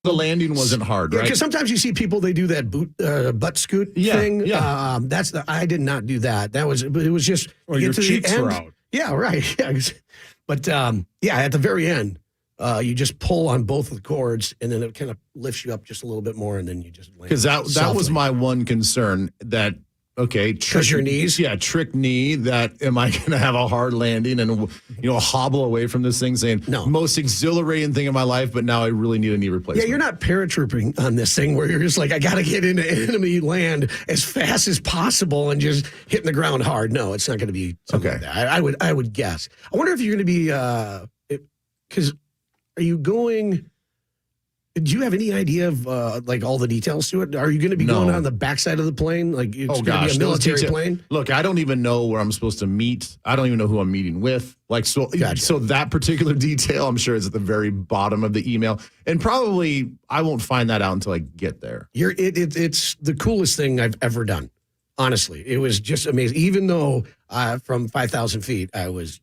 The landing wasn't hard, right? Because sometimes you see people, they do that butt scoot thing. Yeah. I did not do that. It was just Or your cheeks were out. Yeah, right. Yeah. But at the very end, you just pull on both of the cords, and then it kind of lifts you up just a little bit more, and then you just land. Because that was my one concern. That because your knees, trick knee. That am I going to have a hard landing and hobble away from this thing? Saying no, most exhilarating thing in my life, but now I really need a knee replacement. Yeah, you're not paratrooping on this thing where you're just like, I got to get into enemy land as fast as possible and just hitting the ground hard. No, it's not going to be something like that. I would guess. I wonder if you're going to be because are you going? Do you have any idea of all the details to it? Are you going to be going on the backside of the plane? Like it's going to be a military plane? Look, I don't even know where I'm supposed to meet. I don't even know who I'm meeting with. So that particular detail, I'm sure, is at the very bottom of the email. And probably I won't find that out until I get there. It's the coolest thing I've ever done. Honestly, it was just amazing. Even though from 5,000 feet, I was,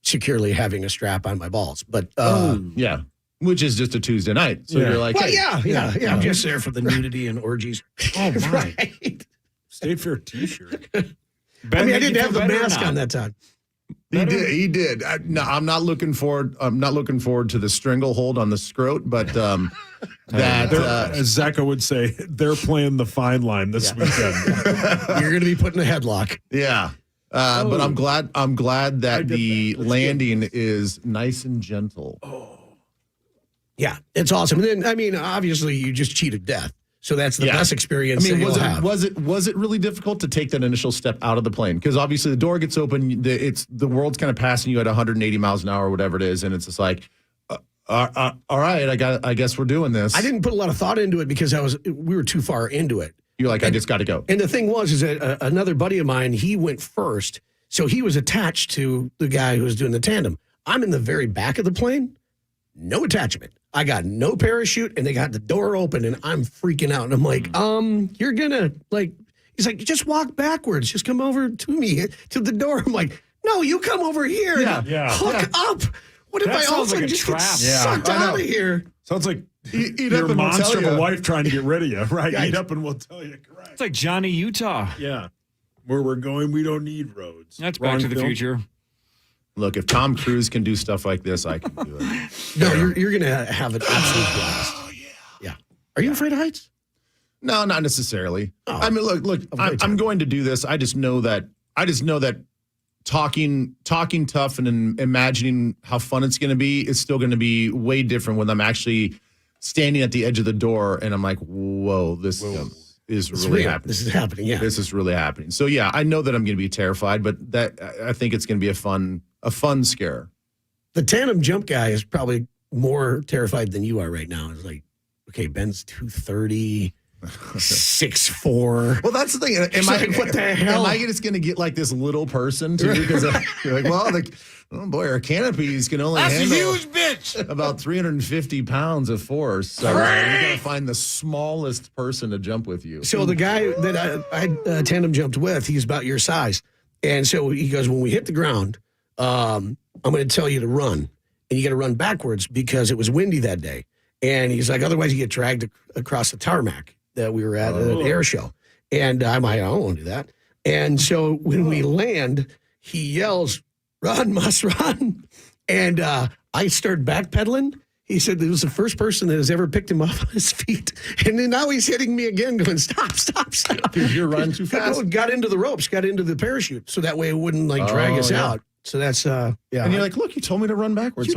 securely having a strap on my balls. But yeah. Which is just a Tuesday night. So you're like, I'm just there for the nudity and orgies. Oh, my. Right. State Fair t-shirt. I didn't have the mask on that time. He did. I'm not looking forward. I'm not looking forward to the stranglehold on the scrot, but as Zecca would say, they're playing the fine line this weekend. You're going to be put in a headlock. Yeah. But I'm glad that the landing is nice and gentle. Oh. Yeah, it's awesome. And then, obviously, you just cheated death. So that's the best experience was it really difficult to take that initial step out of the plane? Because obviously the door gets open, the world's kind of passing you at 180 miles an hour or whatever it is, and it's just like, all right, I guess we're doing this. I didn't put a lot of thought into it because we were too far into it. You're like, I just got to go. And the thing is that another buddy of mine, he went first, so he was attached to the guy who was doing the tandem. I'm in the very back of the plane, no attachment. I got no parachute, and they got the door open, and I'm freaking out. And I'm like, you're going to, he's like, just walk backwards. Just come over to me, to the door. I'm like, no, you come over here. Hook up. What if I also just get sucked out of here? Sounds like your monster of a wife trying to get rid of you, right? Eat up and we'll tell you, correct. It's like Johnny Utah. Yeah. Where we're going, we don't need roads. That's Back to the Future. Look, if Tom Cruise can do stuff like this, I can do it. No, you're going to have an absolute blast. Oh, yeah. Are you afraid of heights? No, not necessarily. Oh, look, I'm going to do this. I just know that talking tough and imagining how fun it's going to be is still going to be way different when I'm actually standing at the edge of the door and I'm like, whoa, this is really happening. This is happening, yeah. This is really happening. So, yeah, I know that I'm going to be terrified, but I think it's going to be a fun scare. The tandem jump guy is probably more terrified than you are right now. It's like, okay, Ben's 230, 6'4". Well, that's the thing. What the hell? Am I just going to get like this little person too? Because you're like, well, oh boy, our canopies can only handle a huge bitch. About 350 pounds of force. So you got to find the smallest person to jump with you. So the guy that I tandem jumped with, he's about your size. And so he goes, when we hit the ground, I'm going to tell you to run. And you got to run backwards because it was windy that day. And he's like, otherwise you get dragged across the tarmac that we were at an air show. And I'm like, I don't want to do that. And so when we land, he yells, run, must run. And I started backpedaling. He said there was the first person that has ever picked him up on his feet. And then now he's hitting me again going, stop. Dude, you're running too fast. Got into the ropes, got into the parachute. So that way it wouldn't drag us out. So that's, And you're like, look, you told me to run backwards.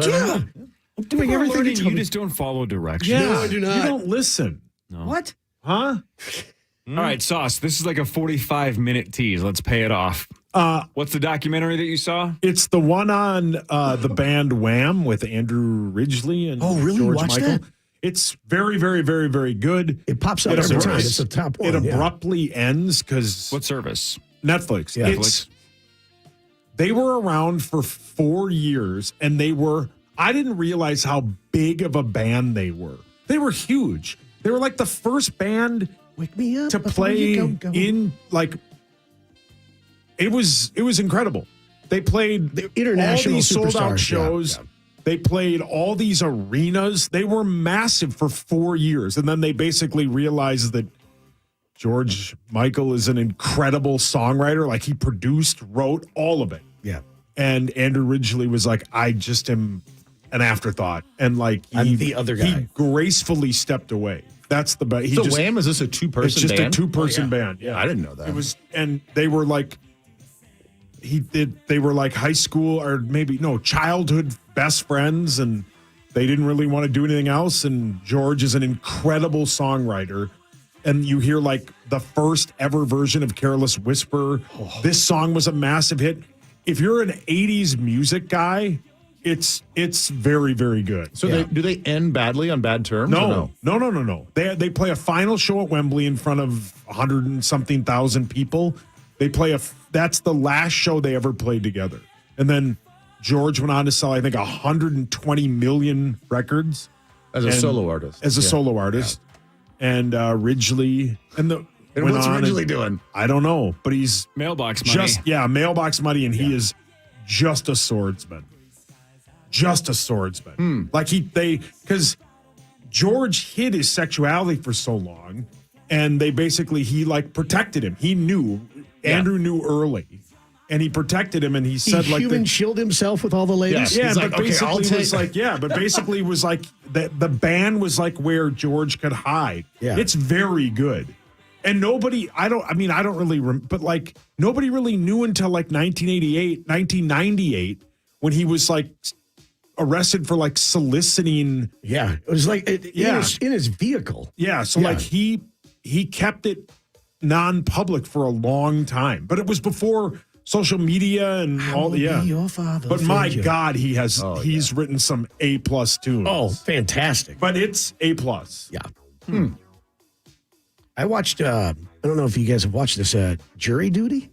I'm doing everything you just don't follow directions. Yeah, no, I do not. You don't listen. No. What? Huh? All right, Sauce, this is like a 45-minute tease. Let's pay it off. What's the documentary that you saw? It's the one on the band Wham with Andrew Ridgeley and George Watch Michael. that? It's very, very, very, very good. It pops up every time. It's the top one. It abruptly ends because... What service? Netflix. Yeah. They were around for 4 years, and I didn't realize how big of a band they were. They were huge. They were like the first band Wake me up to play in, like, it was incredible. They played the international all these sold-out superstars. shows. They played all these arenas. They were massive for 4 years. And then they basically realized that George Michael is an incredible songwriter. Like, he produced, wrote all of it. Yeah. And Andrew Ridgeley was like, I just am an afterthought. And like, I'm the other guy. He gracefully stepped away. That's the best. So Wham, is this a two-person It's just band? a two-person band. Yeah. I didn't know that. It was, and they were like, they were like high school or maybe, no, childhood best friends, and they didn't really want to do anything else. And George is an incredible songwriter. And you hear like the first ever version of Careless Whisper. Oh. This song was a massive hit. If you're an 80s music guy, it's very, very good. So do they end badly on bad terms? No. They play a final show at Wembley in front of 100 and something thousand people. They play that's the last show they ever played together. And then George went on to sell, I think, 120 million records. As a solo artist. And Ridgeley. And what's Ridgeley doing? I don't know, but he's mailbox money. Mailbox money, and he is just a swordsman. Just a swordsman. Like because George hid his sexuality for so long, and he like protected him. He knew, Andrew knew early, and he protected him, and he said he human shielded himself with all the ladies. Yeah, he's but like, basically it was like the band was like where George could hide. Yeah. It's very good. And nobody really knew until like 1998 when he was like arrested for like soliciting. Yeah. It was like in his vehicle. Yeah. So like he kept it non-public for a long time, but it was before social media and all. Yeah. Your father. But my God, he's written some A+ tunes. Oh, fantastic. But it's A+. Yeah. I watched, I don't know if you guys have watched this, Jury Duty.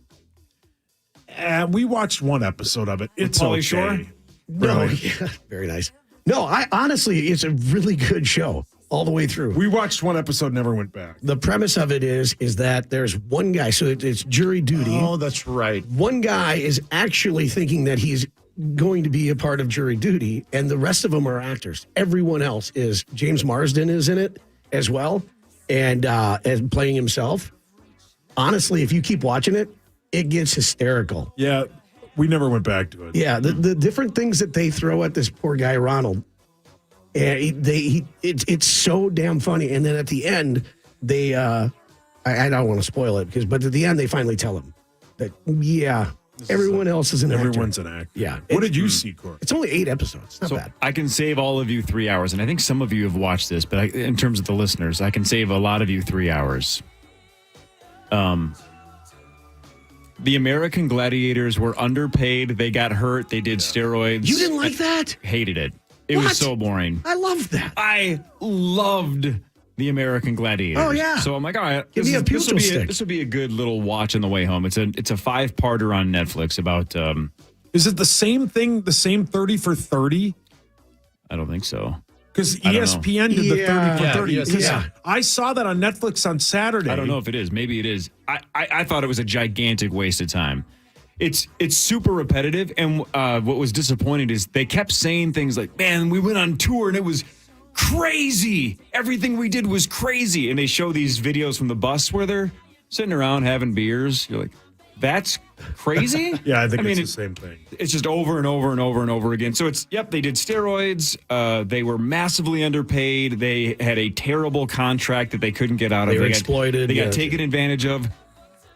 We watched one episode of it. It's Pauly okay. Shore? No, yeah, very nice. No, honestly, it's a really good show all the way through. We watched one episode, never went back. The premise of it is that there's one guy, so it's jury duty. Oh, that's right. One guy is actually thinking that he's going to be a part of jury duty, and the rest of them are actors. Everyone else is. James Marsden is in it as well, and playing himself. Honestly, if you keep watching it, it gets hysterical. Yeah, we never went back to it. Yeah, the different things that they throw at this poor guy Ronald, and it's so damn funny. And then at the end, they I don't want to spoil it but at the end they finally tell him that everyone else is an actor. Everyone's an actor. Yeah. What did you see, Corey? It's only 8 episodes. It's not So bad. I can save all of you 3 hours, and I think some of you have watched this, but in terms of the listeners, I can save a lot of you 3 hours. The American Gladiators were underpaid. They got hurt. They did steroids. You didn't like that? Hated it. It What? was so boring. I love that. I loved the American Gladiators. Oh, yeah. So I'm like, all right, Give me a pistol stick. this would be a good little watch on the way home. It's a 5-parter on Netflix about. Is it the same thing? The same 30 for 30? I don't think so. Because ESPN did the 30 for 30. Yeah, Because yeah. I saw that on Netflix on Saturday. I don't know if it is. Maybe it is. I thought it was a gigantic waste of time. It's super repetitive, and what was disappointing is they kept saying things like, "Man, we went on tour and it was crazy. Everything we did was crazy." And they show these videos from the bus where they're sitting around having beers. You're like, "That's crazy." Yeah, I think it's mean, the same thing. It's just over and over and over and over again. So they did steroids. They were massively underpaid. They had a terrible contract that they couldn't get out of. They were exploited. They got taken advantage of.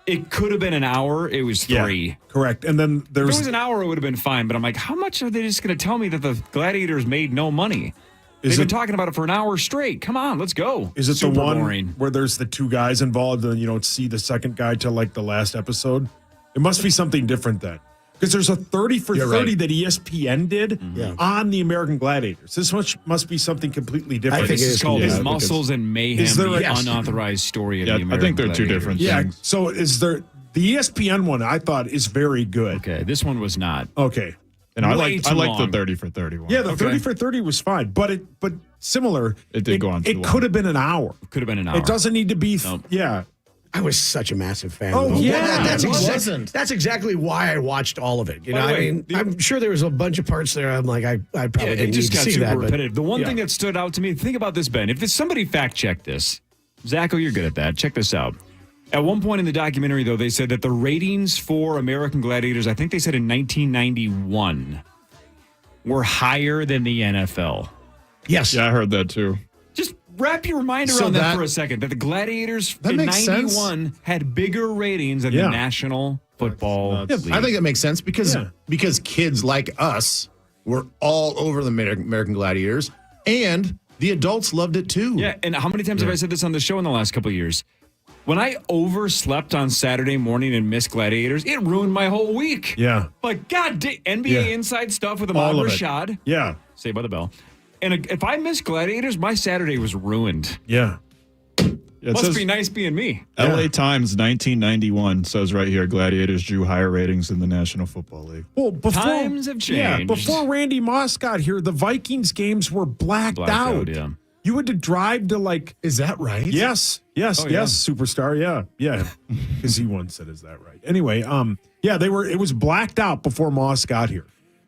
It could have been an hour. It was 3. Yeah, correct. And then If it was an hour, it would have been fine. But I'm like, how much are they just going to tell me that the Gladiators made no money? They've been talking about it for an hour straight. Come on, let's go. Is it Super the one boring. where there's the 2 guys involved and you don't see the second guy till like the last episode? It must be something different then. Because there's a 30 for 30 right. that ESPN did on the American Gladiators. This must be something completely different. I think This it is is called yeah, Muscles and Mayhem, Is there the a- unauthorized story of Yeah, the American I think they're two Gladiators. different Yeah. things. So is there the ESPN one? I thought is very good. Okay, this one was not. Okay. And I Way like too the long. 30 for 30 one. Yeah, the 30 for 30 was fine, but similar. It did go on too It long. could have been an hour. Could have been an hour. It doesn't need to be. Nope. Yeah. I was such a massive fan. Oh, of it. yeah. That's exactly why I watched all of it. You By know, the I way, mean, I'm sure there was a bunch of parts there. I'm like, I probably It didn't just need got to see super that. repetitive. The one yeah. thing that stood out to me, think about this, Ben. If it's somebody fact check this, Zacho, you're good at that. Check this out. At one point in the documentary, though, they said that the ratings for American Gladiators, I think they said in 1991, were higher than the NFL. Yes. Yeah, I heard that too. Just wrap your mind So around that that- for a second. That the Gladiators That in makes sense. 91 had bigger ratings than Yeah. the National Football Yeah, League. I think that makes sense because kids like us were all over the American Gladiators, and the adults loved it too. Yeah, and how many times have I said this on the show in the last couple of years? When I overslept on Saturday morning and missed Gladiators, it ruined my whole week. Yeah. Like, God, NBA Yeah. inside stuff with All Ahmad of it. Rashad. Yeah. Saved by the Bell. And if I missed Gladiators, my Saturday was ruined. Yeah. It Must says be nice being me. LA Times 1991 says right here Gladiators drew higher ratings than the National Football League. Well, before Times have Yeah, changed. before Randy Moss got here, the Vikings games were blacked out. Yeah. You had to drive to like Is that right? yes, Oh, yeah. superstar, yeah, because he once said, "Is that right?" Anyway, yeah, they were. It was blacked out before Moss got here.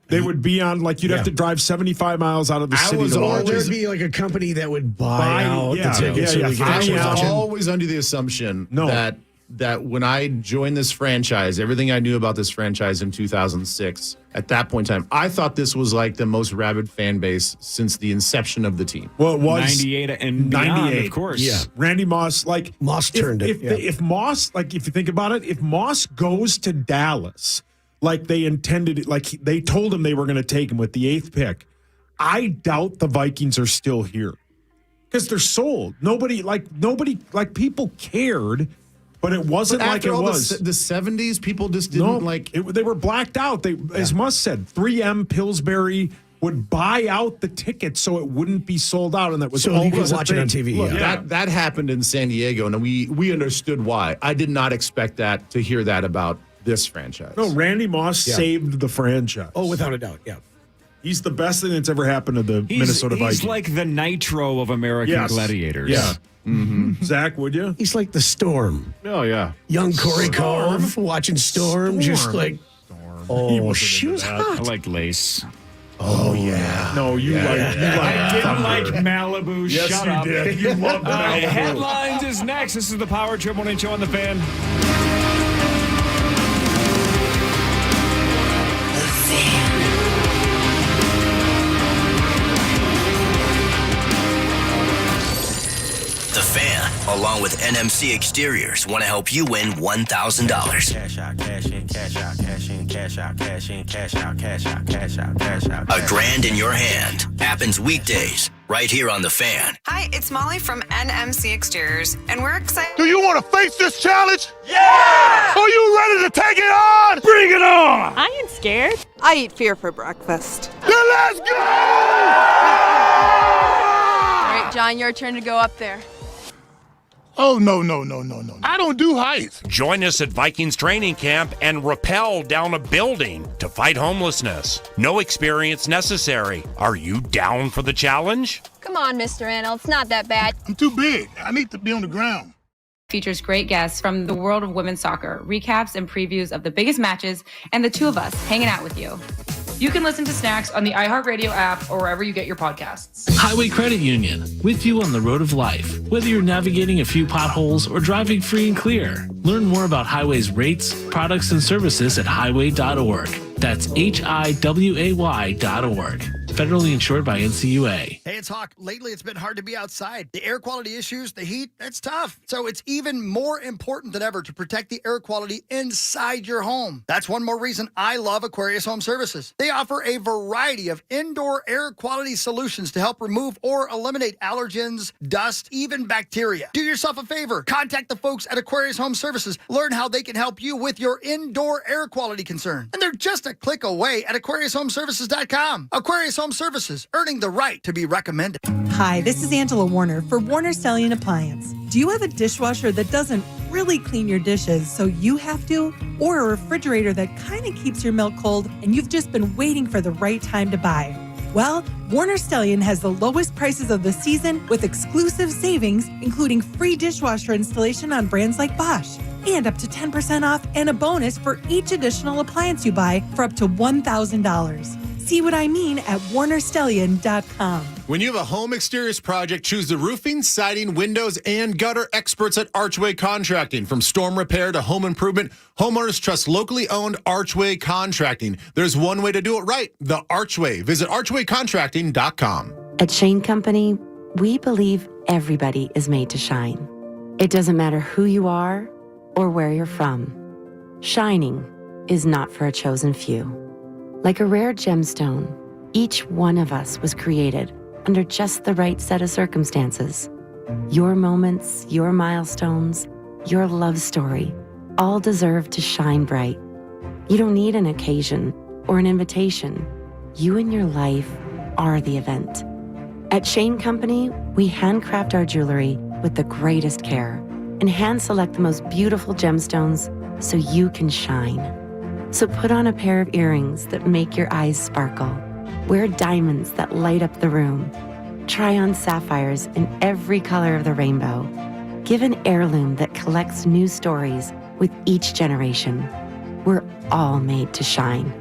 They would be on like you'd have to drive 75 miles out of the city to Or watch. there'd be like a company that would buy out yeah, the tickets so yeah, we could yeah. actually I watch was them. always under the assumption No. that when I joined this franchise, everything I knew about this franchise in 2006, at that point in time, I thought this was like the most rabid fan base since the inception of the team. Well, it was 98 and beyond, 98, of course. Yeah, Randy Moss, like Moss turned it, yeah. If Moss, like if you think about it, if Moss goes to Dallas, like they intended it, like they told him they were going to take him with the 8th pick, I doubt the Vikings are still here because they're sold. Nobody, people cared. But it wasn't But like after it all was. the 70s, people just didn't They were blacked out. They, as Musk said, 3M Pillsbury would buy out the tickets so it wouldn't be sold out, and that was So you could always a watch it on thing. TV, Look, yeah. That happened in San Diego, and we understood why. I did not expect that to hear that about this franchise. No, Randy Moss saved the franchise. Oh, without a doubt, yeah. He's the best thing that's ever happened to the Minnesota Vikings. He's like the Nitro of American Gladiators. Yeah. Zach, would you? He's like the Storm. Oh yeah. Young Corey Carve watching Storm, just like, He oh, wasn't she into was that. I hot. like lace. Oh yeah. No, you like. I didn't like Malibu. Yes, Shut you up. did. You loved that. Headlines is next. This is the Power Trip Morning Show on the Fan. The Fan, along with NMC Exteriors, want to help you win $1,000. Cash out, cash in, cash out, cash in, cash out, cash in, cash out, cash out, cash out, cash out. $1,000 in your hand happens weekdays right here on The Fan. Hi, it's Molly from NMC Exteriors, and we're excited. Do you want to face this challenge? Yeah! Are you ready to take it on? Bring it on! I ain't scared. I eat fear for breakfast. Then let's go! All right, John, your turn to go up there. Oh, no. I don't do heights. Join us at Vikings training camp and rappel down a building to fight homelessness. No experience necessary. Are you down for the challenge? Come on, Mr. Annell. It's not that bad. I'm too big. I need to be on the ground. Features great guests from the world of women's soccer, recaps and previews of the biggest matches, and the two of us hanging out with you. You can listen to Snacks on the iHeartRadio app or wherever you get your podcasts. Highway Credit Union, with you on the road of life. Whether you're navigating a few potholes or driving free and clear, learn more about Highway's rates, products, and services at highway.org. That's HIWAY.org. Federally insured by NCUA. Hey, it's Hawk. Lately, it's been hard to be outside. The air quality issues, the heat, that's tough. So it's even more important than ever to protect the air quality inside your home. That's one more reason I love Aquarius Home Services. They offer a variety of indoor air quality solutions to help remove or eliminate allergens, dust, even bacteria. Do yourself a favor. Contact the folks at Aquarius Home Services. Learn how they can help you with your indoor air quality concern. And they're just a click away at AquariusHomeservices.com. Aquarius Home Services, earning the right to be recommended. Hi, this is Angela Warner for Warner Selling Appliance. Do you have a dishwasher that doesn't really clean your dishes, so you have to? Or a refrigerator that kind of keeps your milk cold and you've just been waiting for the right time to buy? Well, Warner Stellian has the lowest prices of the season with exclusive savings, including free dishwasher installation on brands like Bosch. And up to 10% off and a bonus for each additional appliance you buy for up to $1,000. See what I mean at WarnerStellion.com. When you have a home exteriors project, choose the roofing, siding, windows, and gutter experts at Archway Contracting. From storm repair to home improvement, homeowners trust locally owned Archway Contracting. There's one way to do it right, the Archway. Visit archwaycontracting.com. At Shane Company, we believe everybody is made to shine. It doesn't matter who you are or where you're from. Shining is not for a chosen few. Like a rare gemstone, each one of us was created under just the right set of circumstances. Your moments, your milestones, your love story, all deserve to shine bright. You don't need an occasion or an invitation. You and your life are the event. At Shane Company, we handcraft our jewelry with the greatest care and hand select the most beautiful gemstones so you can shine. So put on a pair of earrings that make your eyes sparkle. Wear diamonds that light up the room. Try on sapphires in every color of the rainbow. Give an heirloom that collects new stories with each generation. We're all made to shine.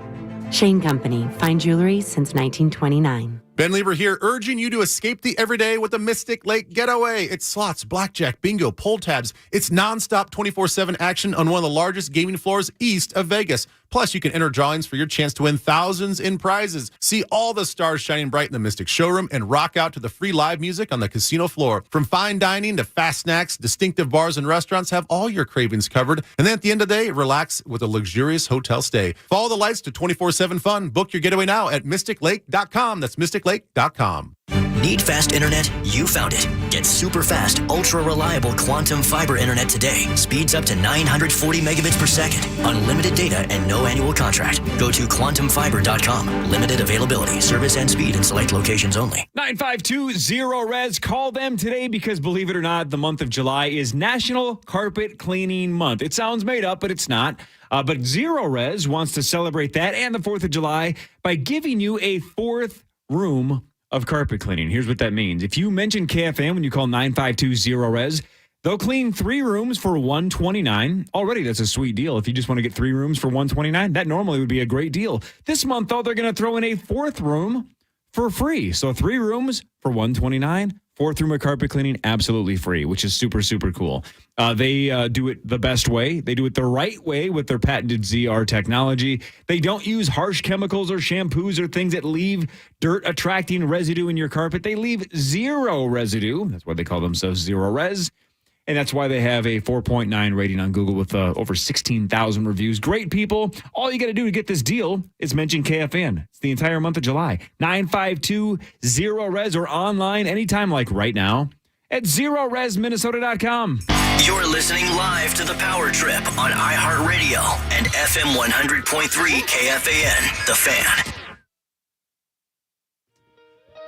Shane Company, fine jewelry since 1929. Ben Lieber here, urging you to escape the everyday with a Mystic Lake getaway. It's slots, blackjack, bingo, pull tabs. It's nonstop 24/7 action on one of the largest gaming floors east of Vegas. Plus, you can enter drawings for your chance to win thousands in prizes. See all the stars shining bright in the Mystic showroom and rock out to the free live music on the casino floor. From fine dining to fast snacks, distinctive bars and restaurants have all your cravings covered. And then at the end of the day, relax with a luxurious hotel stay. Follow the lights to 24/7 fun. Book your getaway now at mysticlake.com. That's mysticlake.com. Need fast internet? You found it. Get super fast, ultra reliable quantum fiber internet today. Speeds up to 940 megabits per second. Unlimited data and no annual contract. Go to quantumfiber.com. Limited availability, service and speed in select locations only. 952-0-RES. Call them today because, believe it or not, the month of July is National Carpet Cleaning Month. It sounds made up, but it's not. But Zero Res wants to celebrate that and the 4th of July by giving you a 4th room of carpet cleaning. Here's what that means. If you mention KFM when you call 952-0-RES, they'll clean 3 rooms for $129. Already, that's a sweet deal. If you just want to get 3 rooms for $129, that normally would be a great deal. This month, though, they're going to throw in a 4th room for free. So 3 rooms for $129. 4th room of carpet cleaning, absolutely free, which is super, super cool. They do it the best way. They do it the right way with their patented ZR technology. They don't use harsh chemicals or shampoos or things that leave dirt-attracting residue in your carpet. They leave 0 residue. That's why they call themselves Zero Res. And that's why they have a 4.9 rating on Google with over 16,000 reviews. Great people. All you got to do to get this deal is mention KFN. It's the entire month of July. 952-0-RES or online anytime like right now at ZeroResMinnesota.com. You're listening live to The Power Trip on iHeartRadio and FM 100.3 KFAN, The Fan.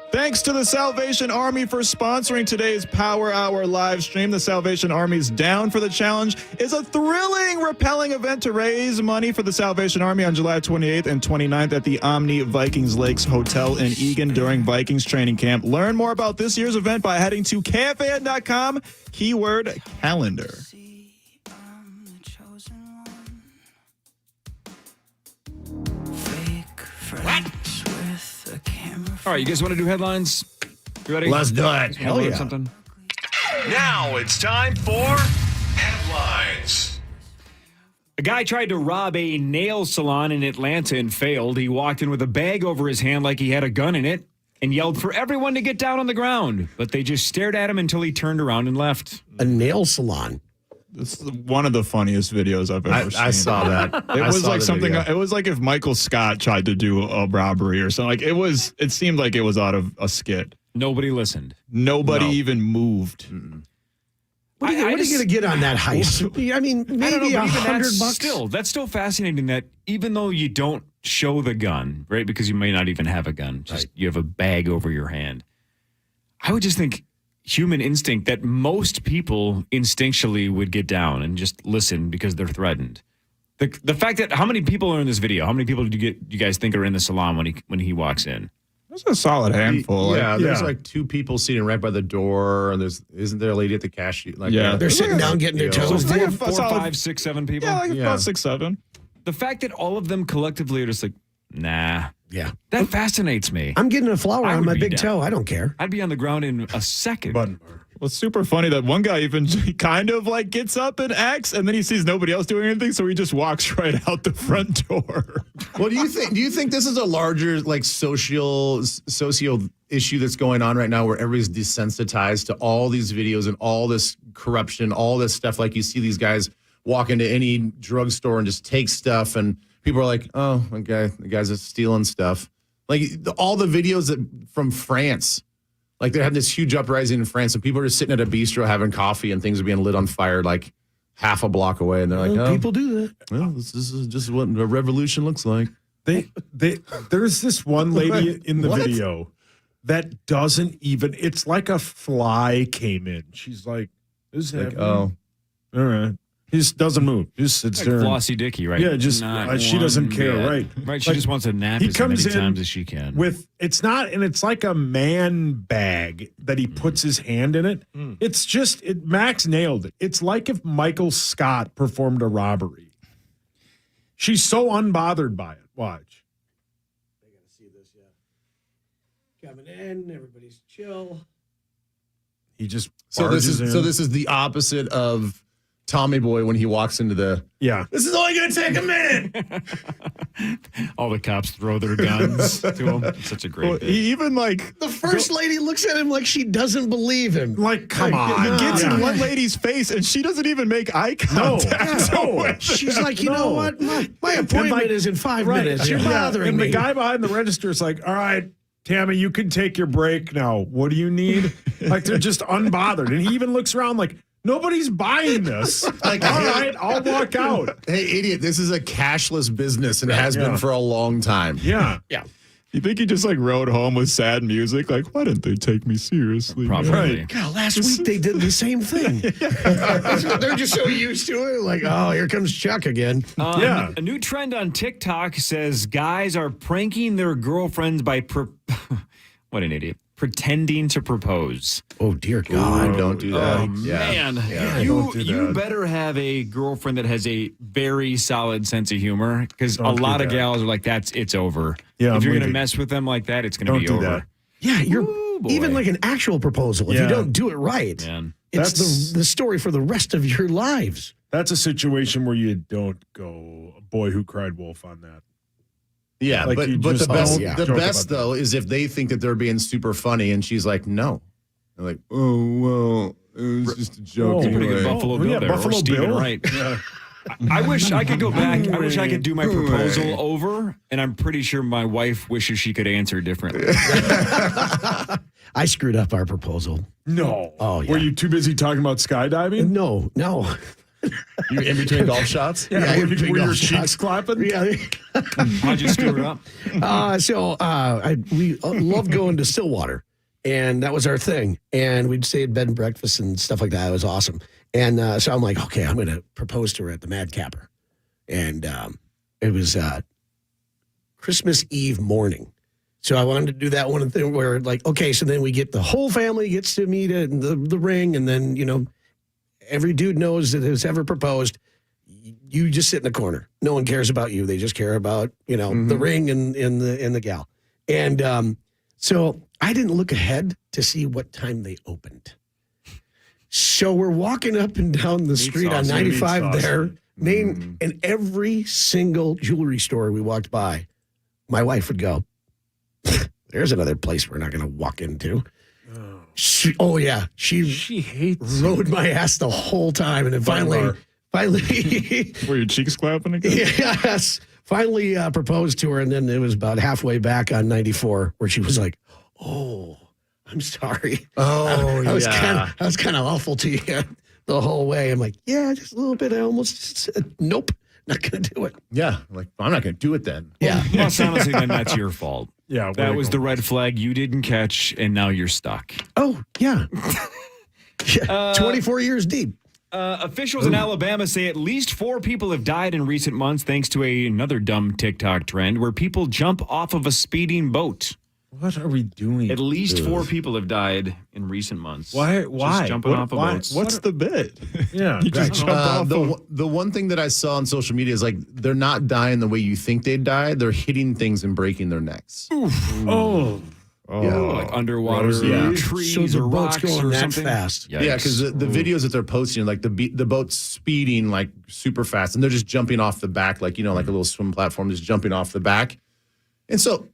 Thanks to the Salvation Army for sponsoring today's Power Hour live stream. The Salvation Army's Down for the Challenge is a thrilling, rappelling event to raise money for the Salvation Army on July 28th and 29th at the Omni Vikings Lakes Hotel in Eagan during Vikings training camp. Learn more about this year's event by heading to KFAN.com, keyword calendar. What? All right, you guys want to do headlines? You ready? Let's do it. Hell yeah. Something? Now it's time for headlines. A guy tried to rob a nail salon in Atlanta and failed. He walked in with a bag over his hand like he had a gun in it and yelled for everyone to get down on the ground. But they just stared at him until he turned around and left. A nail salon. This is one of the funniest videos I've ever seen. I saw that. It was like something. Video. It was like if Michael Scott tried to do a robbery or something. Like it seemed like it was out of a skit. Nobody listened. Nobody even moved. What are you going to get on that heist? I mean, maybe $100. Still, that's still fascinating that even though you don't show the gun, right? Because you may not even have a gun, just you have a bag over your hand. I would just think human instinct that most people instinctually would get down and just listen because they're threatened. The fact that how many people are in this video? How many people do you guys think are in the salon when he walks in? That's a solid handful. There's like 2 people sitting right by the door, and isn't there a lady at the cashier? Like, they're sitting down getting their toes So dip. 4, 5, 6, 7 people. Yeah, about 6, 7. The fact that all of them collectively are just like, nah. Yeah. That fascinates me. I'm getting a flower I on would my be big down. toe. I don't care. I'd be on the ground in a second. Well, it's super funny that one guy even kind of like gets up and acts, and then he sees nobody else doing anything, so he just walks right out the front door. What do you think? Do you think this is a larger like socio issue that's going on right now, where everybody's desensitized to all these videos and all this corruption, all this stuff? Like you see these guys walk into any drugstore and just take stuff, and people are like, "Oh, okay, the guys are stealing stuff." Like all the videos from France. Like they're having this huge uprising in France, and people are just sitting at a bistro having coffee, and things are being lit on fire like half a block away. And they're like, "Oh, people do that." Well, this is just what a revolution looks like. There's this one lady in the video that doesn't even. It's like a fly came in. She's like, "This is Like, happening." All right. He just doesn't move. He just sits Like there. Flossie Dicky, right? Yeah, just Not she doesn't one care, bit. right? Right, she Like, just wants to nap he as many comes in times as she can. and it's like a man bag that he puts his hand in it. It's just Max nailed it. It's like if Michael Scott performed a robbery. She's so unbothered by it. Watch. I gotta see this. Yeah, coming in, everybody's chill. He just So this barges in. is the opposite of Tommy Boy when he walks into the. Yeah. This is only going to take a minute. All the cops throw their guns to him. It's such a great Well, bit. he even like The first lady looks at him like she doesn't believe him. Like, come he on. gets Yeah. in one lady's face, and she doesn't even make eye contact. She's like, you know what? My appointment is in 5 minutes. You're bothering and me. the guy behind the register is like, all right, Tammy, you can take your break now. What do you need? Like, they're just unbothered. And he even looks around like, nobody's buying this. Like, all right, I'll walk out. Hey, idiot, this is a cashless business and has been for a long time. Yeah. Yeah. You think he just like rode home with sad music? Like, why didn't they take me seriously? Probably. Right. God, last week they did the same thing. They're just so used to it. Like, oh, here comes Chuck again. Yeah. A new trend on TikTok says guys are pranking their girlfriends by what an idiot. Pretending to propose. Oh, dear God. Don't do that. Oh, man. don't do You that. better have a girlfriend that has a very solid sense of humor, because a Don't do lot of that. gals are like, it's over. Yeah, if you're I'm going to leaving. mess with them like that, it's going to Don't be do over. that. Yeah, you're Ooh, boy. even like an actual proposal. If you Yeah. don't do it right, Man. it's That's- the story for the rest of your lives. That's a situation where you don't go, a boy who cried wolf on that. Yeah, Like, but you the just best, don't the joke best about that. though is if they think that they're being super funny and she's like, no. They're like, oh, well, it was just a joke. Oh, Pretty good anyway. Buffalo Oh, Bill yeah, there. Buffalo or Stephen Bill. Wright. I wish I could go back. I wish I could do my proposal over, and I'm pretty sure my wife wishes she could answer differently. I screwed up our proposal. No. Oh, yeah. Were you too busy talking about skydiving? No. You in between golf shots? Yeah, in were between your golf cheeks shots. clapping? Yeah. How'd you screw it up? We love going to Stillwater, and that was our thing. And we'd stay at bed and breakfast and stuff like that. It was awesome. And so I'm like, okay, I'm going to propose to her at the Madcapper. And it was Christmas Eve morning. So I wanted to do that one thing where, like, okay, so then we get the whole family gets to meet at the ring, and then, you know, every dude knows that has ever proposed. You just sit in the corner. No one cares about you. They just care about, you know, the ring and the gal. And so I didn't look ahead to see what time they opened. So we're walking up and down the street on 95 there, Main, and every single jewelry store we walked by, my wife would go, there's another place we're not going to walk into. She hates rode my ass the whole time, and then finally, Were your cheeks clapping again? yes, finally proposed to her, and then it was about halfway back on 94 where she was like, "Oh, I'm sorry. Oh, I was kind of awful to you the whole way." I'm like, "Yeah, just a little bit." I almost said, "Nope, not gonna do it." Yeah, like, I'm not going to do it then. Yeah, Well, honestly, then that's your fault. Yeah, That was the red flag you didn't catch, and now you're stuck. Oh, yeah. 24 years deep. Officials in Alabama say at least 4 people have died in recent months thanks to another dumb TikTok trend where people jump off of a speeding boat. What are we doing? At least 4 people have died in recent months. Why? Just jumping off of boats. What's the bit? Yeah. You just jump off the one thing that I saw on social media is like they're not dying the way you think they'd die. They're hitting things and breaking their necks. Oh. Yeah. Like underwater trees So the or boat's rocks going or that something. fast. Yeah, because the videos that they're posting, like the boat's speeding like super fast, and they're just jumping off the back, like like a little swim platform, just jumping off the back. And so,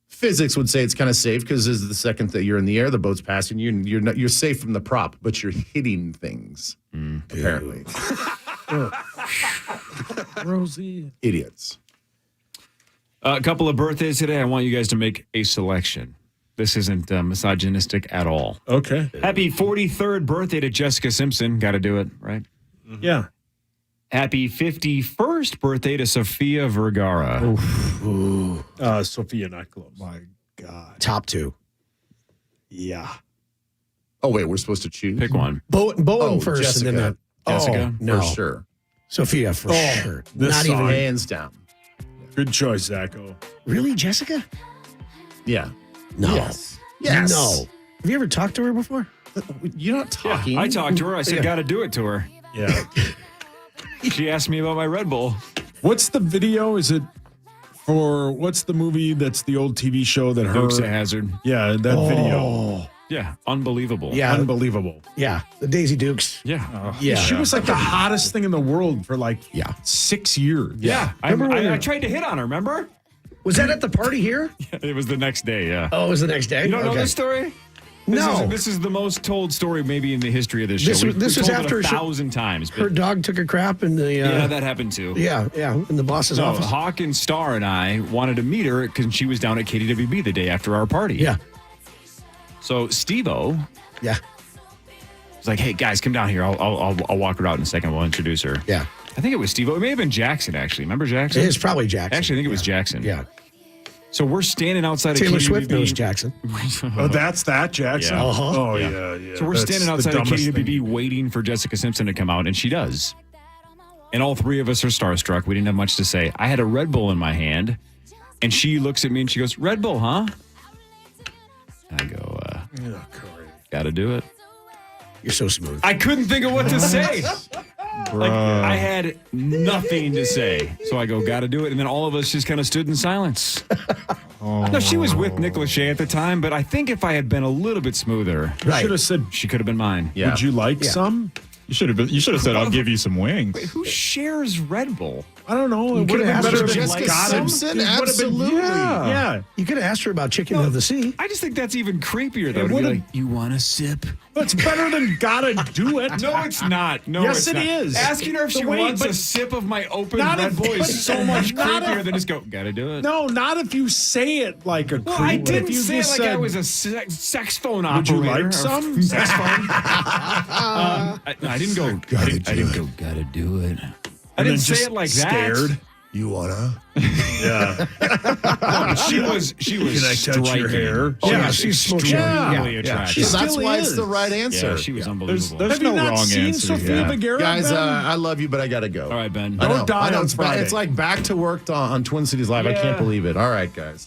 physics would say it's kind of safe because the second that you're in the air, the boat's passing you, and you're safe from the prop, but you're hitting things. Apparently, Rosie. idiots. A couple of birthdays today. I want you guys to make a selection. This isn't misogynistic at all. Okay. Happy 43rd birthday to Jessica Simpson. Got to do it, right? Yeah. Happy 51st birthday to Sofia Vergara. Sophia, not close. My God. Top 2. Yeah. Oh wait, we're supposed to choose. Pick one. Bowen first, Jessica. and then Jessica? no, For sure. Sophia for sure. this Not song. even Hands down. Good choice, Zacho. really, Jessica? Yeah. No, Yes. Yes. no. Have you ever talked to her before? You're not talking. I talked to her. I said, got to do it to her. Yeah. She asked me about my Red Bull. What's the video? Is it for what's the movie that's the old TV show that Dukes of her? Hazzard. Yeah, that video. Yeah, unbelievable. Yeah, Unbelievable. yeah. The Daisy Dukes. Yeah. Yeah, She was like the hottest thing in the world for like 6 years. Yeah. Remember when I tried to hit on her, remember? Was that at the party here? It was the next day, yeah. Oh, it was the next day. You don't know Okay. this story? No. This is the most told story maybe in the history of this show. This We've was told after it she- 1,000 times. Her But dog took a crap in the. yeah, that happened too. Yeah, in the boss's So office. Hawk and Star and I wanted to meet her because she was down at KDWB the day after our party. Yeah, So Steve-O yeah, was like, "Hey guys, come down here. I'll walk her out in a second. We'll introduce her." yeah. I think it was Steve-O. It may have been Jackson actually. Remember Jackson? It's probably Jackson. Actually, I think it was Jackson. Yeah. So we're standing outside Taylor of KDWB. Swift knows Jackson. Oh, that's that Jackson. Yeah. Oh Yeah. yeah. So we're That's standing the outside of dumbest KDWB thing. waiting for Jessica Simpson to come out, and she does. And all 3 of us are starstruck. We didn't have much to say. I had a Red Bull in my hand, and she looks at me and she goes, "Red Bull, huh?" I go, "Got to do it." You're so smooth. I couldn't think of what to say. Like, I had nothing to say. So I go, "Got to do it." And then all of us just kind of stood in silence. No, she was with Nick Lachey at the time, but I think if I had been a little bit smoother, Right. Should have said. she could have been mine. Yeah. Would you like some? You should have said, "I'll give you some wings." Wait, who shares Red Bull? I don't know. It would could've have been asked better her than Jessica got him. Simpson? It would've been- Absolutely. Yeah. You could have asked her about Chicken of the Sea. I just think that's even creepier, though. To be would've- like, "You want a sip?" It's better than gotta do it. No, it's not. No, Yes, it's it not. is. Asking her if she Wait, wants but- a sip of my open Not Red if- Bull but- is so much not creepier if- than just go, "Gotta do it." No, not if you say it like a Well, creep. I but didn't if you say it just like I said, was a sex phone Would you operator. like or some? sex phone? I didn't go. I didn't go. Gotta do it. I and didn't then say just it like stared. that. You wanna? Yeah. No, she was Can I touch striking. your hair? She Yeah, was she's smoking. extremely Yeah, attractive. So that's still why is. it's the right answer. Yeah, she was unbelievable. There's Have you no not wrong seen answer. Sophia Vergara? Guys, Ben? I love you, but I gotta go. All right, Ben. I know. Don't die I know on it's, Friday. it's like back to work on Twin Cities Live. I Yeah. can't believe it. All right, guys.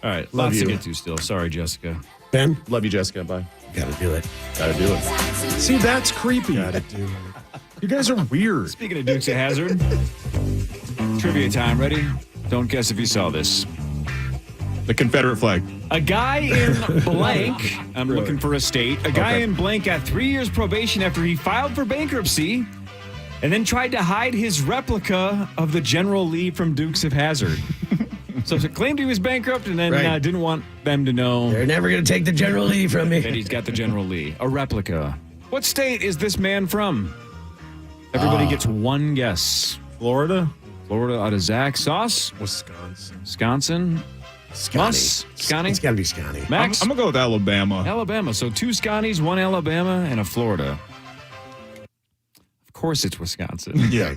All right, Love lots to you. get to still. Sorry, Jessica. Ben, Love you, Jessica. Bye. gotta do it. Gotta do it. See, that's creepy. You guys are weird. Speaking of Dukes of Hazzard, trivia time. Ready? Don't guess if you saw this. The Confederate flag. A guy in blank, I'm looking for a state. A guy in blank got 3 years probation after he filed for bankruptcy and then tried to hide his replica of the General Lee from Dukes of Hazzard. So he claimed he was bankrupt and then Right. didn't want them to know They're never going to take the General Lee from me. that he's got the General Lee, a replica. What state is this man from? Everybody gets one guess. Florida? Florida out of Zach. Sauce? Wisconsin. Wisconsin? Mus? Scotty? It's got to be Scotty. Max? I'm gonna go with Alabama. Alabama. So 2 Scotties, 1 Alabama, and a Florida. Of course it's Wisconsin. Yeah.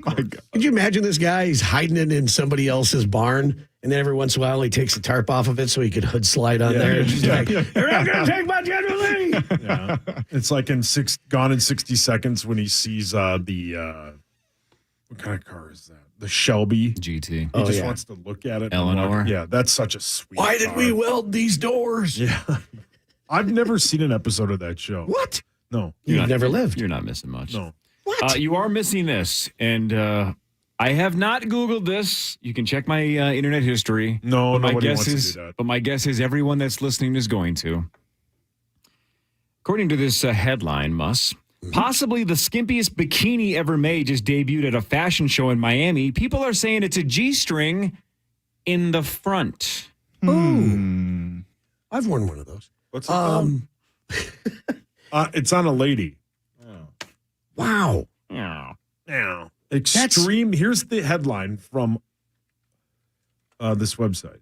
Could you imagine this guy? He's hiding it in somebody else's barn, and then every once in a while he takes the tarp off of it so he could hood slide on there. And just like, they're not going to take my General Lee. Yeah. It's like in Gone in 60 Seconds when he sees what kind of car is that? the Shelby GT. He just wants to look at it. Eleanor. Yeah, that's such a sweet. Why did car. we weld these doors? Yeah, I've never seen an episode of that show. What? No, You've never lived. You're not missing much. No. What? You are missing this, and I have not Googled this. You can check my internet history. No, but my nobody guess wants is, to do that. But my guess is everyone that's listening is going to. According to this headline, possibly the skimpiest bikini ever made just debuted at a fashion show in Miami. People are saying it's a G-string in the front. Ooh. I've worn one of those. What's it called? It's on a lady. Wow. Yeah. Now, extreme. Here's the headline from this website: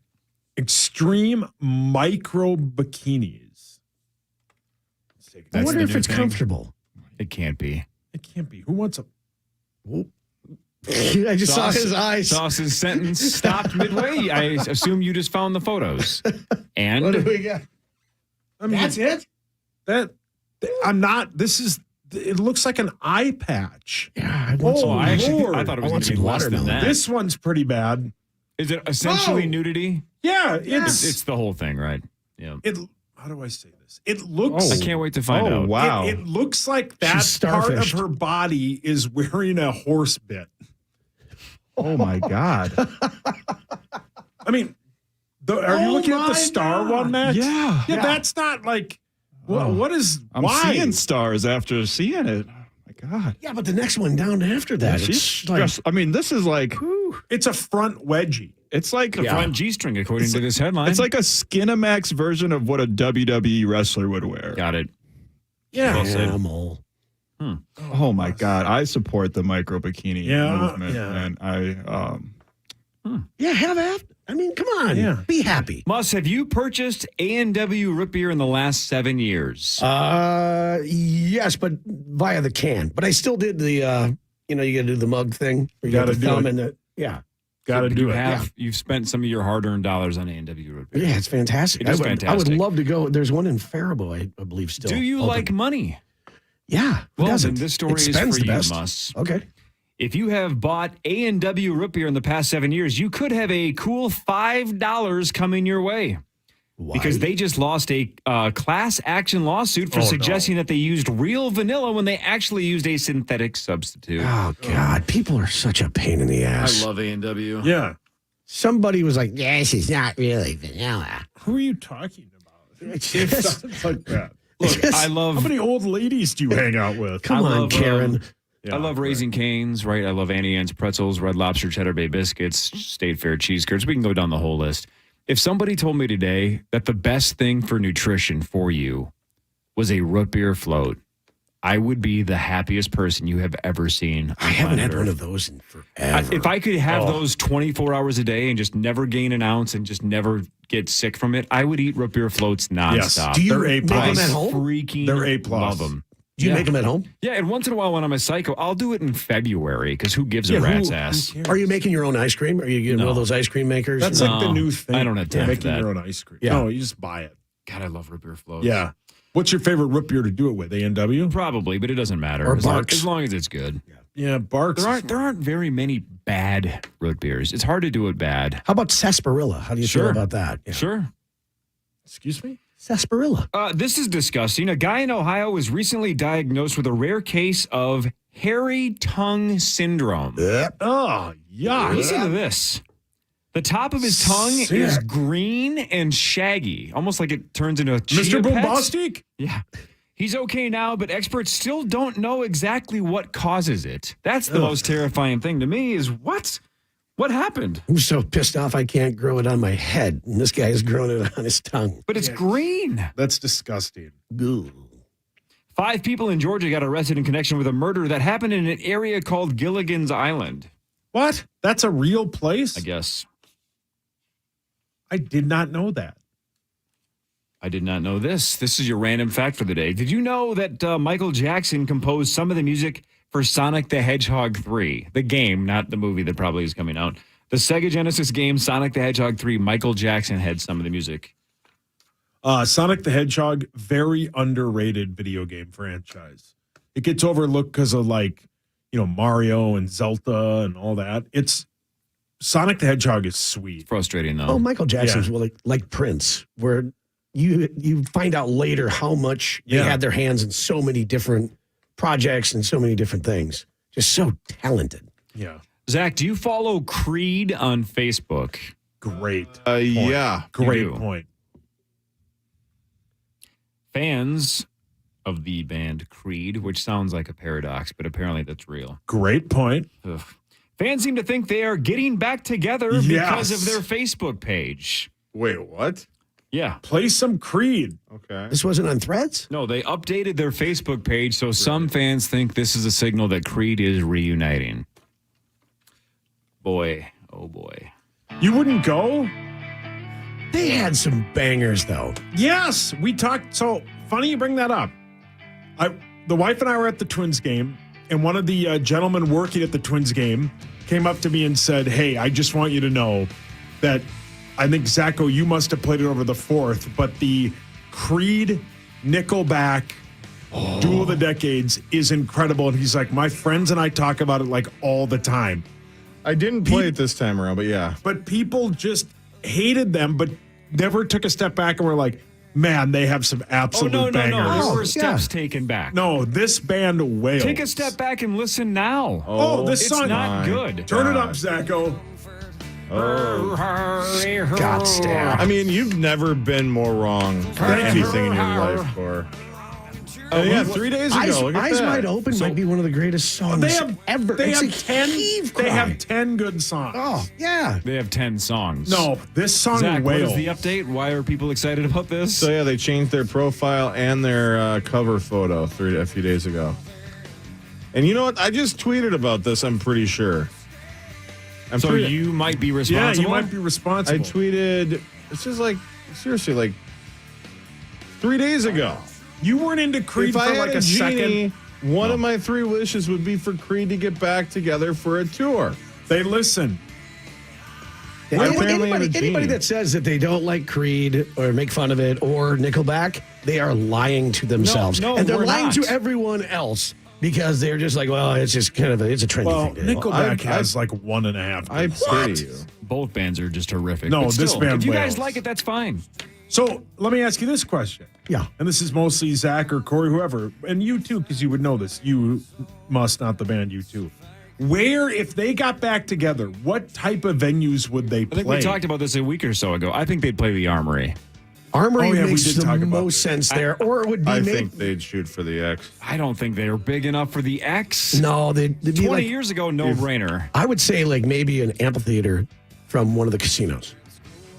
Extreme micro bikinis. I wonder if it's comfortable. It can't be. It can't be. Who wants a? I just saw his eyes. Sauce's sentence stopped midway. I assume you just found the photos. And What do we got? I mean, That's it? I'm not. This is. It looks like an eye patch. Yeah, I want some. I Lord. thought it I was going want to be some less than watermelon. that. This one's pretty bad. Is it essentially nudity? Yeah, It's the whole thing, right? Yeah. How do I say this? It looks. I can't wait to find out. Wow. It looks like that She's part of starfished. her body is wearing a horse bit. Oh my God. I mean, are you looking at the star one, Max? Yeah. Yeah, that's not like. Oh. What is? I'm why? seeing stars after seeing it. Oh my God. Yeah, but the next one down after that, She's it's like, just, I mean, this is like, It's a front wedgie. it's like The front G-string, according to this headline. It's like a Skinamax version of what a WWE wrestler would wear. Got it. Yeah. Well said. animal. Oh my God. I support the micro bikini movement. yeah. And I, Yeah, have at. I mean, come on. Yeah. Be happy. Have you purchased A&W root beer in the last 7 years? Yes, but via the can. But I still did the, you got to do the mug thing. You Gotta the do thumb it. and the, yeah. Got to do it. You've spent some of your hard-earned dollars on A&W root beer. Yeah, it's fantastic. It is I would fantastic. love to go. There's one in Faribault, I believe, still. Do you open. like money? Yeah. Who Well, doesn't? then this story is Expends for the you, best. Mus. Okay. If you have bought A&W root beer in the past 7 years, you could have a cool $5 coming your way. Why? Because they just lost a class action lawsuit for suggesting that they used real vanilla when they actually used a synthetic substitute. Oh, God. People are such a pain in the ass. I love A&W. Yeah. Somebody was like, yes, it's not really vanilla. Who are you talking about? It's It just, sounds like that. Look, Yes. I How love many old ladies do you hang out with? come I on, love, Karen. Yeah, I love Raising Cane's, right? I love Annie Ann's pretzels, Red Lobster Cheddar Bay biscuits, State Fair cheese curds. We can go down the whole list. If somebody told me today that the best thing for nutrition for you was a root beer float, I would be the happiest person you have ever seen. On I haven't had planet one Earth. of those in forever. If I could have those 24 hours a day and just never gain an ounce and just never get sick from it, I would eat root beer floats nonstop. Do you They're A+. make them I at home? freaking They're A+. love them. Do you make them at home? Yeah, and once in a while when I'm a psycho, I'll do it in February because who gives a Yeah, rat's who ass? cares? Are you making your own ice cream? Are you getting one of those ice cream makers? That's No, like the new thing. I don't have time for Making that. your own ice cream. Yeah. No, you just buy it. God, I love root beer floats. Yeah. What's your favorite root beer to do it with? A&W? Probably, but it doesn't matter. Or as long, Barks. as long as it's good. Yeah, Barks. There aren't very many bad root beers. It's hard to do it bad. How about sarsaparilla? How do you feel Sure. about that? Yeah. Sure. Excuse me? Sarsaparilla. This is disgusting. A guy in Ohio was recently diagnosed with a rare case of hairy tongue syndrome. Oh, yuck. Listen to this. The top of his tongue is green and shaggy, almost like it turns into a chia Mr. pet. Bombastic? Yeah. He's okay now, but experts still don't know exactly what causes it. That's the most terrifying thing to me is what happened? I'm so pissed off I can't grow it on my head. And this guy is growing it on his tongue. But it's green. That's disgusting. Ooh. 5 people in Georgia got arrested in connection with a murder that happened in an area called Gilligan's Island. What? That's a real place? I guess. I did not know that. I did not know this. This is your random fact for the day. Did you know that Michael Jackson composed some of the music for Sonic the Hedgehog 3? The game, not the movie that probably is coming out. The Sega Genesis game, Sonic the Hedgehog 3, Michael Jackson had some of the music. Sonic the Hedgehog, very underrated video game franchise. It gets overlooked because of Mario and Zelda and all that. It's Sonic the Hedgehog is sweet. Frustrating though. Oh, Michael Jackson's like Prince, where you find out later how much they had their hands in so many different projects and so many different things. Just so talented. Yeah. Zach, do you follow Creed on Facebook? Great. Yeah. Great point. Fans of the band Creed, which sounds like a paradox, but apparently that's real. Great point. Ugh. Fans seem to think they are getting back together because of their Facebook page. Wait, what? Yeah. Play some Creed. Okay. This wasn't on Threads? No, they updated their Facebook page, so some fans think this is a signal that Creed is reuniting. Boy, oh boy. You wouldn't go? They had some bangers, though. Yes, we talked. So funny you bring that up. The wife and I were at the Twins game, and one of the gentlemen working at the Twins game came up to me and said, "Hey, I just want you to know that I think, Zacho, you must have played it over the 4th, but the Creed Nickelback Duel of the Decades is incredible." And he's like, "My friends and I talk about it like all the time." I didn't play it this time around, but yeah. But people just hated them, but never took a step back and were like, man, they have some absolute bangers. No. There were steps taken back. No, this band wails. Take a step back and listen now. Oh, this song. It's not good. Turn it up, Zacho. God, Stan. I mean, you've never been more wrong for anything in your life, Cor. Oh, yeah, 3 days ago. Look at Eyes that. Wide Open might be one of the greatest songs ever. They It's have a 10. heave They have cry. 10 good songs. Oh, yeah. They have 10 sons. No, this song Zach, what wails. is the update? Why are people excited about this? So, yeah, they changed their profile and their cover photo a few days ago. And you know what? I just tweeted about this, I'm pretty sure. You might be responsible? Yeah, you might be responsible. I tweeted, this is like, seriously, like 3 days ago. You weren't into Creed If for I had like a genie, second. one of my 3 wishes would be for Creed to get back together for a tour. They listen. Anybody that says that they don't like Creed or make fun of it or Nickelback, they are lying to themselves. No, and they're we're lying not. to everyone else because they're just like, well, it's just kind of it's a trendy Well, thing. to do. Nickelback has like 1.5. I pity you. Both bands are just horrific. No, But this still, band if you wails. guys like it, that's fine. So let me ask you this question. Yeah. And this is mostly Zach or Corey, whoever, and you too, because you would know this. You must, not the band, you too. Where, if they got back together, what type of venues would they I play? think we talked about this a week or so ago. I think they'd play the Armory. Armory we makes did the talk about most sense there. Or it would be I maybe, think they'd shoot for the X. I don't think they're big enough for the X. no, they'd be 20 like, years ago, no-brainer. I would say like maybe an amphitheater from one of the casinos.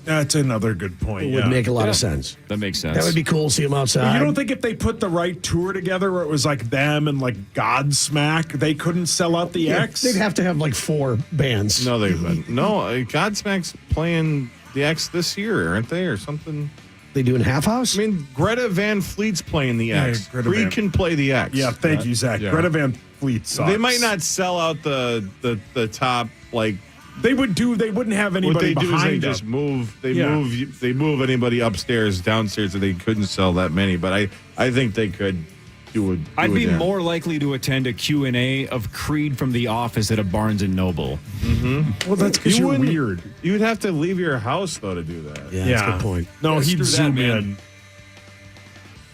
That's another good point. It Yeah. would make a lot Yeah. of sense. That makes sense. That would be cool. See them outside. You don't think if they put the right tour together where it was like them and like Godsmack, they couldn't sell out the Yeah, X? they'd have to have like 4 bands. No, they wouldn't. No, Godsmack's playing the X this year, aren't they, or something? They doing Half House? I mean, Greta Van Fleet's playing the Yeah, X. Greta Creed Van- can play the X. Yeah, thank you, Zach. Yeah. Greta Van Fleet sucks. They might not sell out the top, like, They wouldn't have what anybody they do is they behind them. just move. They Yeah. move anybody upstairs, downstairs, and they couldn't sell that many. But I think they could do it. I'd be more likely to attend a Q&A of Creed from The Office at a Barnes & Noble. Well, that's because you're wouldn't- weird. You would have to leave your house though to do that. Yeah, that's a good point. No, Yeah, he'd screw that, zoom man. in.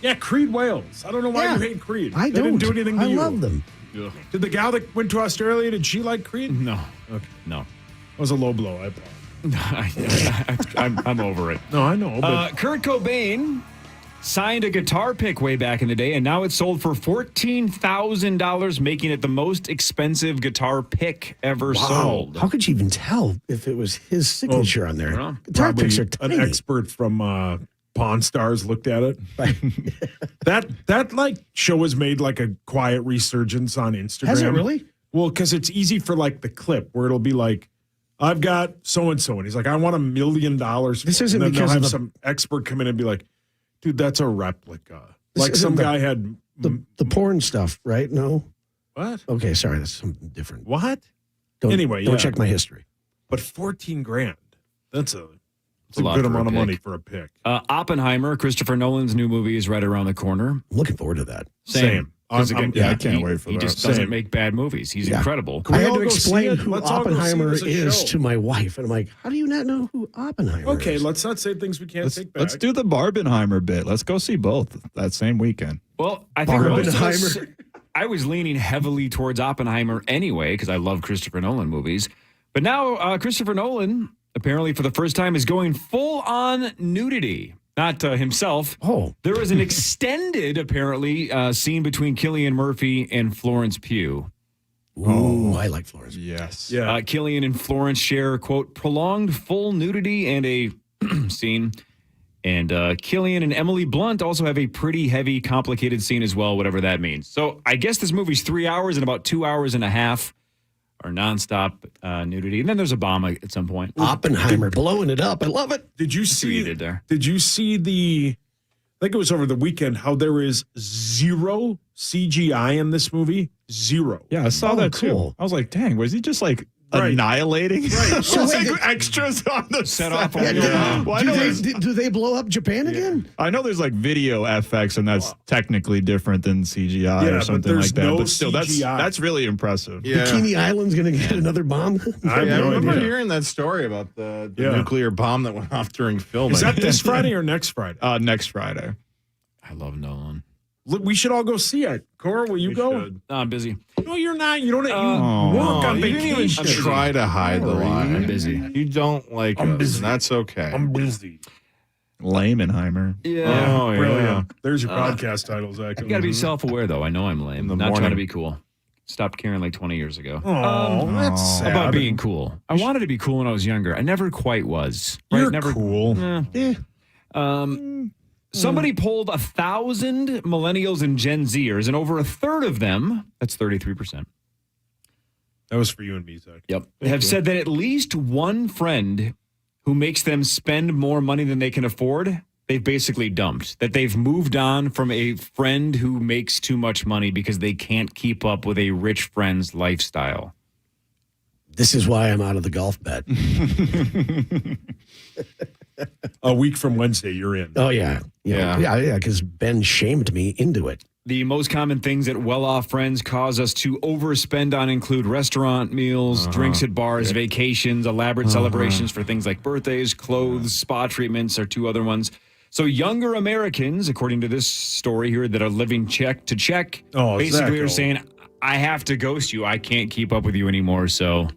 Yeah, Creed Wales. I don't know why Yeah. you hate Creed. I They don't. didn't do anything to I you. love them. Did the gal that went to Australia, did she like Creed? No. Okay. No. That was a low blow. I apologize. I'm over it. No, I know. But Kurt Cobain signed a guitar pick way back in the day, and now it's sold for $14,000, making it the most expensive guitar pick ever sold. How could you even tell if it was his signature on there? well, Guitar probably picks are an tiny. expert from Pawn Stars looked at it. that like show has made like a quiet resurgence on Instagram. Has it really? Well, because it's easy for like the clip where it'll be like, I've got so and so, and he's like, I want $1 million. This isn't and then because they'll of have the- some expert come in and be like, dude, that's a replica. This Like isn't some the- guy had The porn stuff, right? No? what? Okay, sorry. That's something different. What? Don't, Anyway, don't yeah. check my history. But $14,000. That's a lot good for a amount of pick. money for a pick. Oppenheimer, Christopher Nolan's new movie, is right around the corner. I'm looking forward to that. Same. 'Cause again, I can't wait for he that. just doesn't make bad movies. He's incredible. I had all to go see explain it? who Let's all go see it Oppenheimer as a is show. to my wife, and I'm like, "How do you not know who Oppenheimer is?" Okay, let's not say things we can't take back. Let's do the Barbenheimer bit. Let's go see both that same weekend. Well, I think most of us, Barbenheimer. I was leaning heavily towards Oppenheimer anyway because I love Christopher Nolan movies. But now Christopher Nolan, apparently for the first time, is going full-on nudity. Not himself. Oh. There was an extended, apparently, scene between Cillian Murphy and Florence Pugh. Ooh, I like Florence. Yes. Yeah. Cillian and Florence share, quote, prolonged full nudity and a scene. And Cillian and Emily Blunt also have a pretty heavy, complicated scene as well, whatever that means. So I guess this movie's 3 hours and about 2 hours and a half are nonstop nudity. And then there's a bomb at some point. Oppenheimer blowing it up. I love it. Did you see you did there. Did you see I think it was over the weekend, how there is zero CGI in this movie? Zero. Yeah, I saw that cool. too. I was like, dang, was he just like Right. annihilating Right. so wait, extras on the Set off set? on Yeah, Well, I do, know they, there's- do they blow up Japan again? I know there's like video FX, and that's technically different than CGI Yeah, or but something there's like that. no But still, CGI. that's really impressive. Bikini Island's going to get another bomb? I have Yeah, I no remember idea. hearing that story about the Yeah. nuclear bomb that went off during filming. Is that this Friday or next Friday? Next Friday. I love Nolan. Look, we should all go see it. Cora, will you go? No, I'm busy. No, you're not. You don't. You Oh. work on you didn't even vacation. try to hide the lie. I'm busy. You don't like I'm us, busy. and that's okay. I'm busy. Lamenheimer. Yeah. Oh, Brilliant. yeah. There's your podcast title, Zach. You got to be self-aware, though. I know I'm lame. In the Not trying to morning. be cool. Stopped caring like 20 years ago. Oh, that's sad. About being cool. I wanted to be cool when I was younger. I never quite was. Right? You're Never. cool. Somebody polled 1,000 millennials and Gen Zers, and over a third of them, that's 33%. That was for you and me, Zach. Yep. Have said that at least one friend who makes them spend more money than they can afford, they've basically dumped. That they've moved on from a friend who makes too much money because they can't keep up with a rich friend's lifestyle. This is why I'm out of the golf bet. A week from Wednesday, you're in. Oh, yeah. Yeah, because Ben shamed me into it. The most common things that well-off friends cause us to overspend on include restaurant meals, drinks at bars, vacations, elaborate celebrations for things like birthdays, clothes, spa treatments are two other ones. So younger Americans, according to this story here, that are living check to check, basically are saying, I have to ghost you. I can't keep up with you anymore. So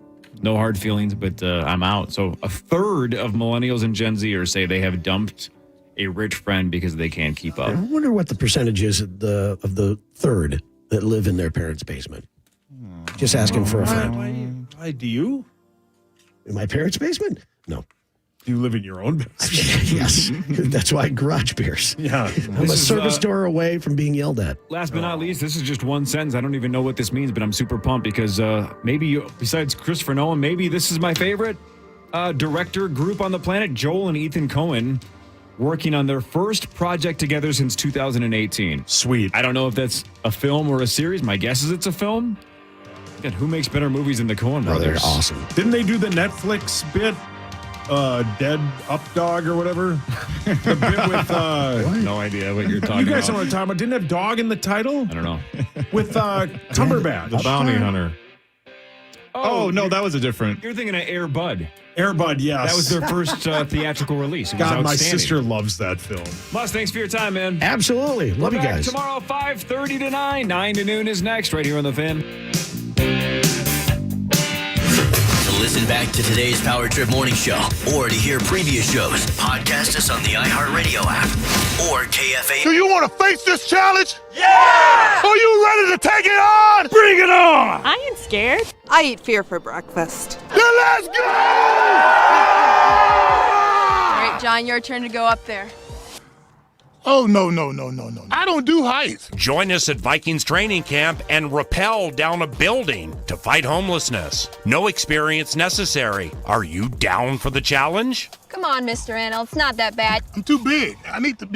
no hard feelings, but I'm out. So a third of millennials and Gen Zers say they have dumped a rich friend because they can't keep up. I wonder what the percentage is of the third that live in their parents' basement. Just asking for a friend. Why do you? In my parents' basement? No. Do you live in your own basement? Yes. That's why garage beers. Yeah. I'm a This is, service door away from being yelled at. Last but not least, this is just one sentence. I don't even know what this means, but I'm super pumped because maybe you, besides Christopher Nolan, maybe this is my favorite director group on the planet, Joel and Ethan Coen, working on their first project together since 2018. Sweet. I don't know if that's a film or a series. My guess is it's a film. God, who makes better movies than the Coen brothers? They're awesome. Didn't they do the Netflix bit? Dead Up Dog or whatever? The bit with No idea what you're talking you guys know about. what I'm talking about. Didn't have dog in the title? I don't know. With Cumberbatch. The Bounty Hunter. Oh, no, that was a different. You're thinking of Air Bud. Air Bud, yes. That was their first theatrical release. It was God, my outstanding. sister loves that film. Mus, thanks for your time, man. Absolutely. Love We're you back guys. tomorrow, 5:30 to 9. 9 to noon is next, right here on The Fan. To listen back to today's Power Trip Morning Show or to hear previous shows, podcast us on the iHeartRadio app or KFA. Do you want to face this challenge? Yeah! Are you ready to take it on? Bring it on! I ain't scared. I eat fear for breakfast. Then let's go! All right, John, your turn to go up there. Oh, no. I don't do heights. Join us at Vikings training camp and rappel down a building to fight homelessness. No experience necessary. Are you down for the challenge? Come on, Mr. Anel. It's not that bad. I'm too big. I need to be